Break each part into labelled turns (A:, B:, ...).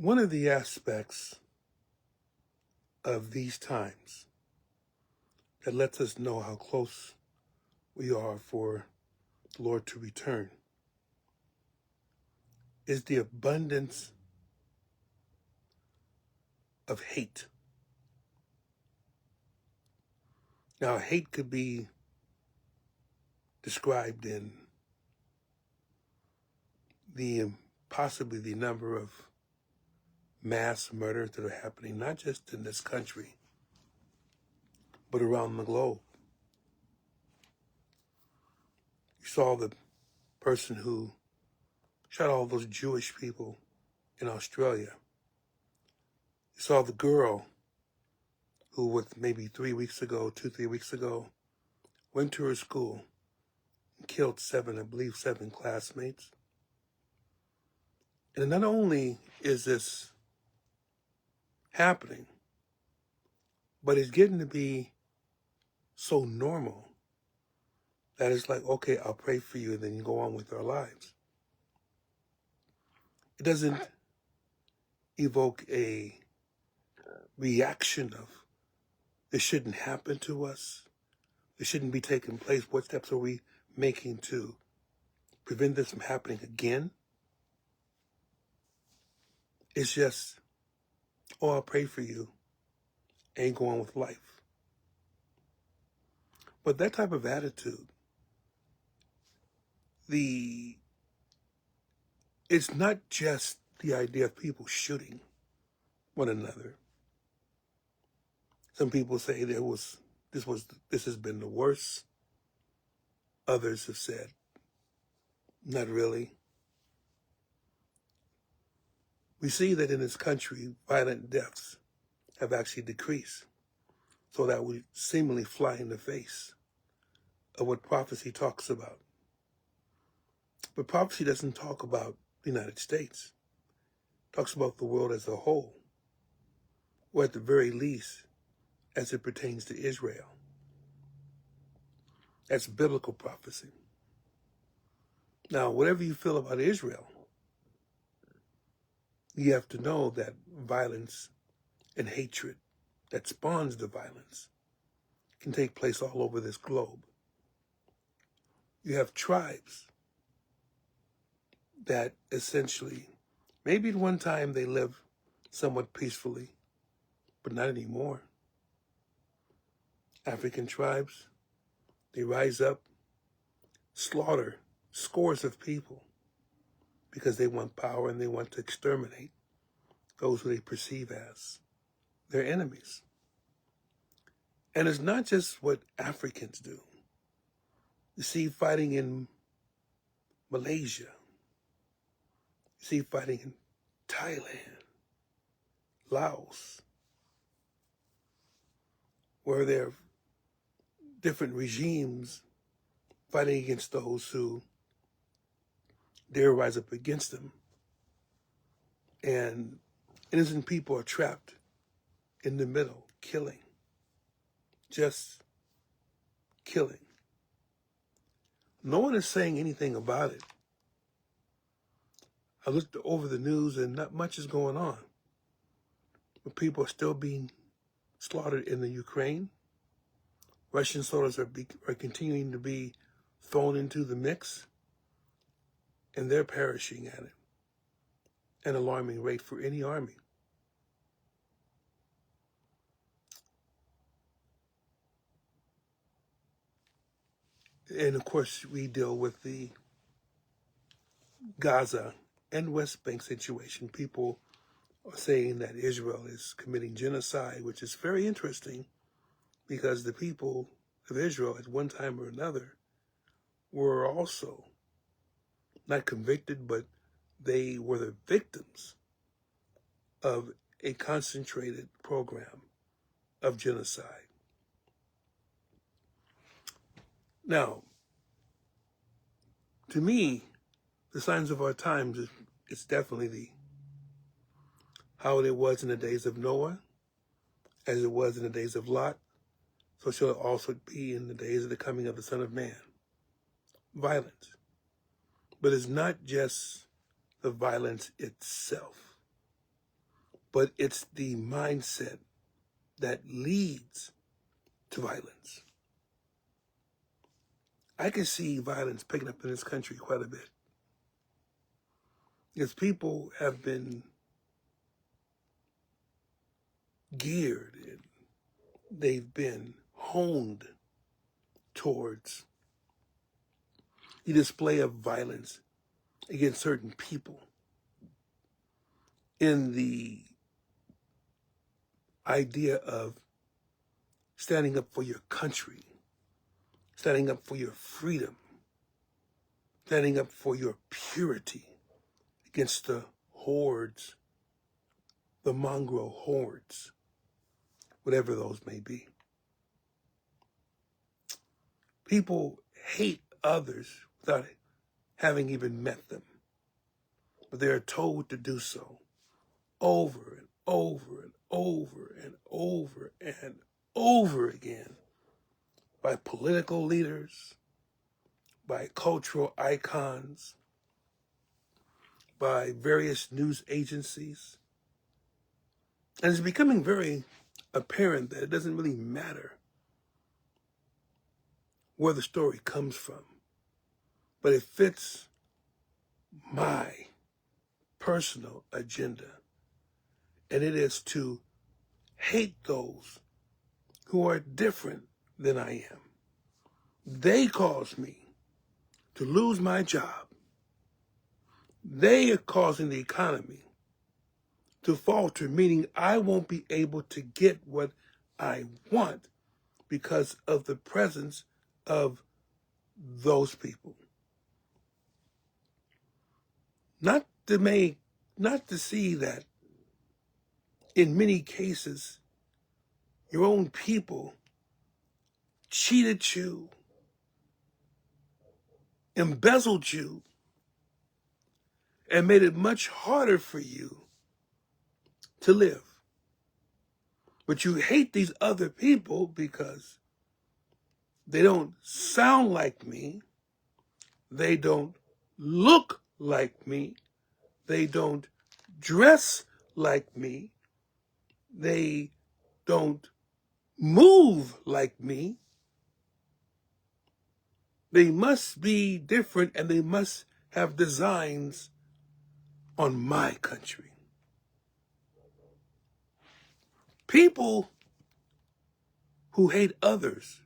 A: One of the aspects of these times that lets us know how close we are for the Lord to return is the abundance of hate. Now, hate could be described in possibly the number of mass murders that are happening, not just in this country, but around the globe. You saw the person who shot all those Jewish people in Australia. You saw the girl who, with maybe 3 weeks ago, 3 weeks ago, went to her school and killed seven classmates. And not only is this happening, but it's getting to be so normal that it's like, okay, I'll pray for you, and then you go on with our lives. It doesn't evoke a reaction of, this shouldn't happen to us. This shouldn't be taking place. What steps are we making to prevent this from happening again? It's just, oh, I'll pray for you, and go on with life. But that type of attitude, it's not just the idea of people shooting one another. Some people say this has been the worst. Others have said, not really. We see that in this country, violent deaths have actually decreased. So that would seemingly fly in the face of what prophecy talks about. But prophecy doesn't talk about the United States. It talks about the world as a whole, or at the very least, as it pertains to Israel. That's biblical prophecy. Now, whatever you feel about Israel, you have to know that violence and hatred that spawns the violence can take place all over this globe. You have tribes that essentially, maybe at one time they lived somewhat peacefully, but not anymore. African tribes, they rise up, slaughter scores of people because they want power and they want to exterminate those who they perceive as their enemies. And it's not just what Africans do. You see fighting in Malaysia. You see fighting in Thailand, Laos, where there are different regimes fighting against those who dare rise up against them. And innocent people are trapped in the middle, killing. Just killing. No one is saying anything about it. I looked over the news and not much is going on. But people are still being slaughtered in the Ukraine. Russian soldiers are continuing to be thrown into the mix, and they're perishing at it. An alarming rate for any army. And of course, we deal with the Gaza and West Bank situation. People are saying that Israel is committing genocide, which is very interesting because the people of Israel at one time or another were also not convicted, but they were the victims of a concentrated program of genocide. Now, to me, the signs of our times, it's definitely how it was in the days of Noah, as it was in the days of Lot, so shall it also be in the days of the coming of the Son of Man. Violence. But it's not just the violence itself. but it's the mindset that leads to violence. I can see violence picking up in this country quite a bit, because people have been geared and they've been honed towards the display of violence against certain people in the idea of standing up for your country, standing up for your freedom, standing up for your purity against the hordes, the mongrel hordes, whatever those may be. People hate others without having even met them, but they are told to do so over and over and over and over and over again by political leaders, by cultural icons, by various news agencies. And it's becoming very apparent that it doesn't really matter where the story comes from, but it fits my personal agenda. And it is to hate those who are different than I am. They caused me to lose my job. They are causing the economy to falter, meaning I won't be able to get what I want because of the presence of those people. Not to see that in many cases, your own people cheated you, embezzled you, and made it much harder for you to live. But you hate these other people because they don't sound like me, they don't look like me, they don't dress like me, they don't move like me. They must be different and they must have designs on my country. People who hate others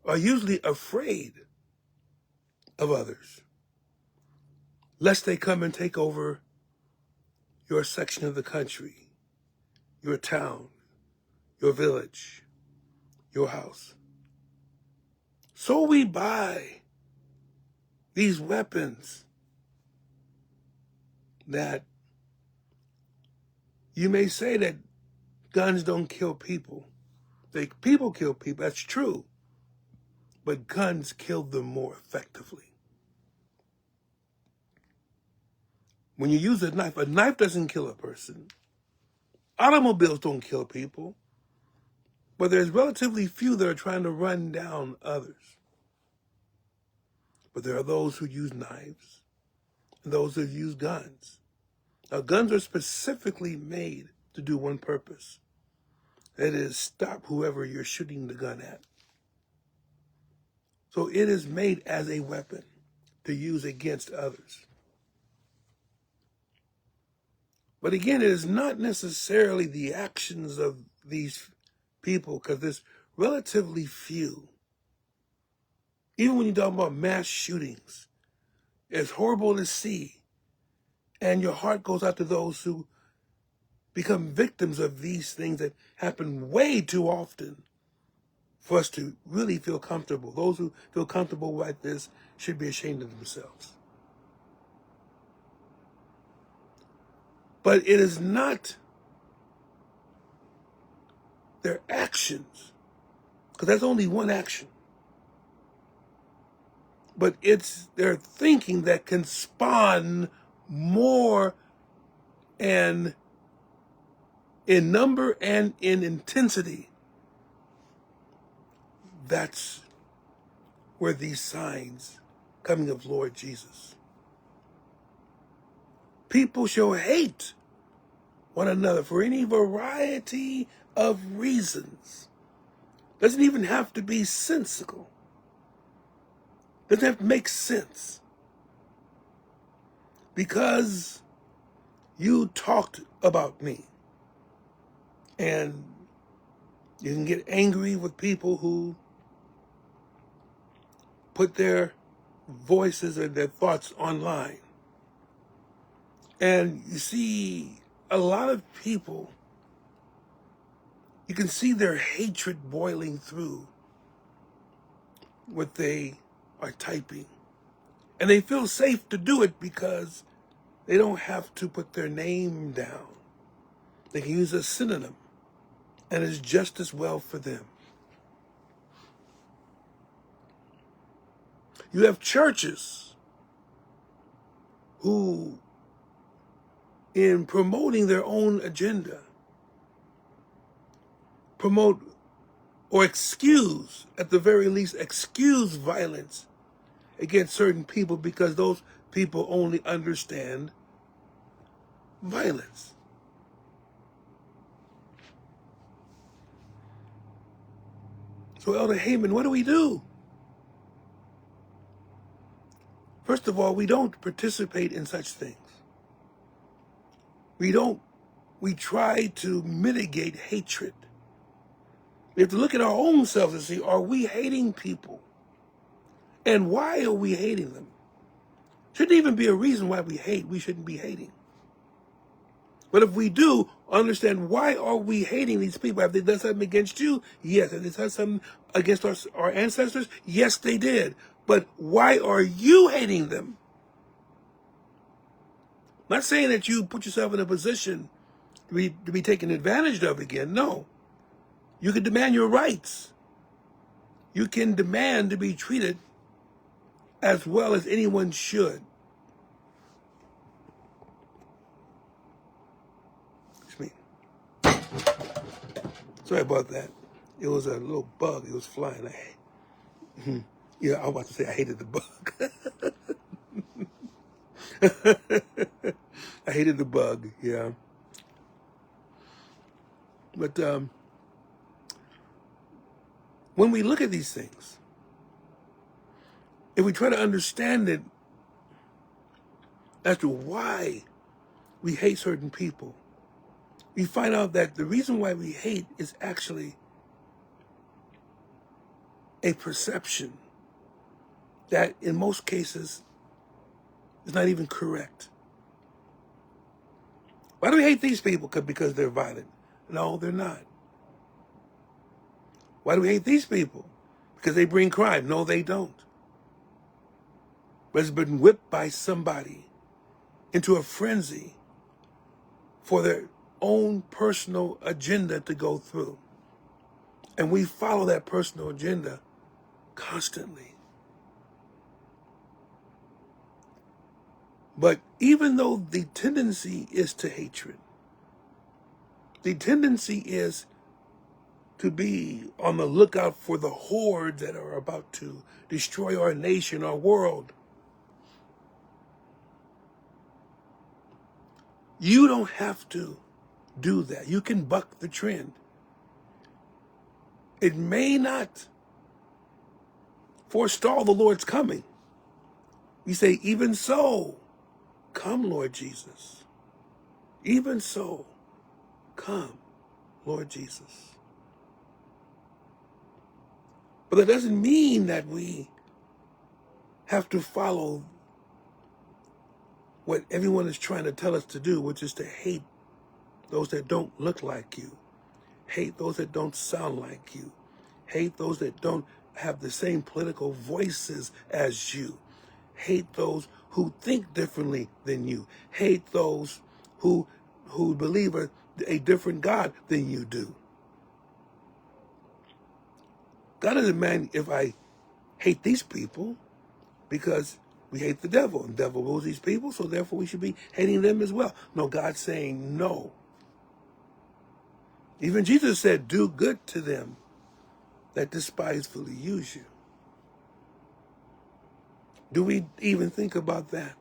A: are usually afraid of others, lest they come and take over your section of the country, your town, your village, your house. So we buy these weapons that you may say that guns don't kill people. People kill people, that's true. But guns kill them more effectively. When you use a knife doesn't kill a person. Automobiles don't kill people. But there's relatively few that are trying to run down others. But there are those who use knives and those who use guns. Now, guns are specifically made to do one purpose. That is, stop whoever you're shooting the gun at. So it is made as a weapon to use against others. But again, it is not necessarily the actions of these people, because there's relatively few. Even when you talk about mass shootings, it's horrible to see. And your heart goes out to those who become victims of these things that happen way too often for us to really feel comfortable. Those who feel comfortable like this should be ashamed of themselves. But it is not their actions, because that's only one action. But it's their thinking that can spawn more, and in number and in intensity. That's where these signs coming of Lord Jesus. People show hate one another for any variety of reasons. Doesn't even have to be sensical. Doesn't have to make sense. Because you talked about me. And you can get angry with people who put their voices or their thoughts online. And you see a lot of people, you can see their hatred boiling through what they are typing. And they feel safe to do it because they don't have to put their name down. They can use a synonym, and it's just as well for them. You have churches who, in promoting their own agenda, promote or excuse, at the very least, excuse violence against certain people because those people only understand violence. So, Elder Heyman, what do we do? First of all, we don't participate in such things. We try to mitigate hatred. We have to look at our own selves and see, are we hating people? And why are we hating them? Shouldn't even be a reason why we hate. We shouldn't be hating. But if we do understand, why are we hating these people? Have they done something against you? Yes. Have they done something against our ancestors? Yes, they did. But why are you hating them? I'm not saying that you put yourself in a position to be taken advantage of again. No. You can demand your rights. You can demand to be treated as well as anyone should. Excuse me. Sorry about that. It was a little bug. It was flying. Yeah, I was about to say I hated the bug. I hated the bug, yeah. But when we look at these things, if we try to understand it as to why we hate certain people, we find out that the reason why we hate is actually a perception that in most cases is not even correct. Why do we hate these people? Because they're violent. No, they're not. Why do we hate these people? Because they bring crime. No, they don't. But it's been whipped by somebody into a frenzy for their own personal agenda to go through. And we follow that personal agenda constantly. But even though the tendency is to hatred, the tendency is to be on the lookout for the hordes that are about to destroy our nation, our world. You don't have to do that. You can buck the trend. It may not forestall the Lord's coming. We say, even so, come, Lord Jesus. Even so, come, Lord Jesus. But that doesn't mean that we have to follow what everyone is trying to tell us to do, which is to hate those that don't look like you, hate those that don't sound like you, hate those that don't have the same political voices as you, hate those who think differently than you, hate those who believe a different God than you do. God doesn't mind if I hate these people because we hate the devil, and the devil rules these people, so therefore we should be hating them as well. No, God's saying no. Even Jesus said, do good to them that despisefully use you. Do we even think about that?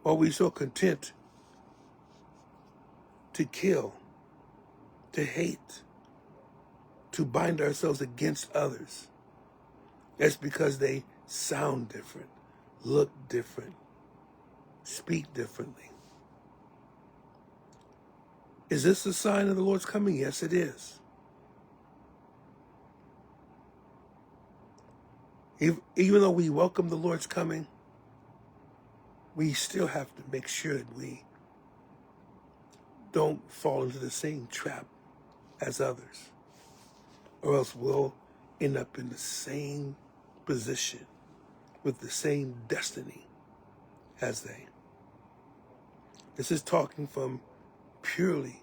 A: Or are we so content to kill, to hate, to bind ourselves against others. That's because they sound different, look different, speak differently. Is this a sign of the Lord's coming? Yes, it is. Even though we welcome the Lord's coming, we still have to make sure that we don't fall into the same trap as others, or else we'll end up in the same position with the same destiny as they. This is talking from purely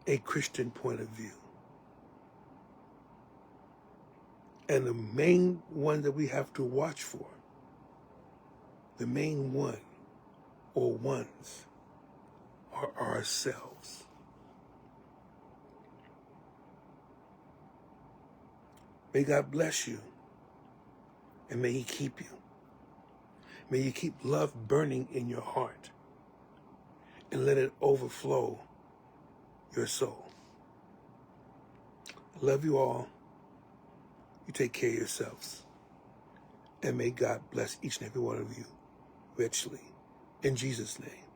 A: a Christian point of view. And the main one that we have to watch for, the main one or ones, are ourselves. May God bless you, and may He keep you. May you keep love burning in your heart, and let it overflow your soul. I love you all. You take care of yourselves. And may God bless each and every one of you richly. In Jesus' name.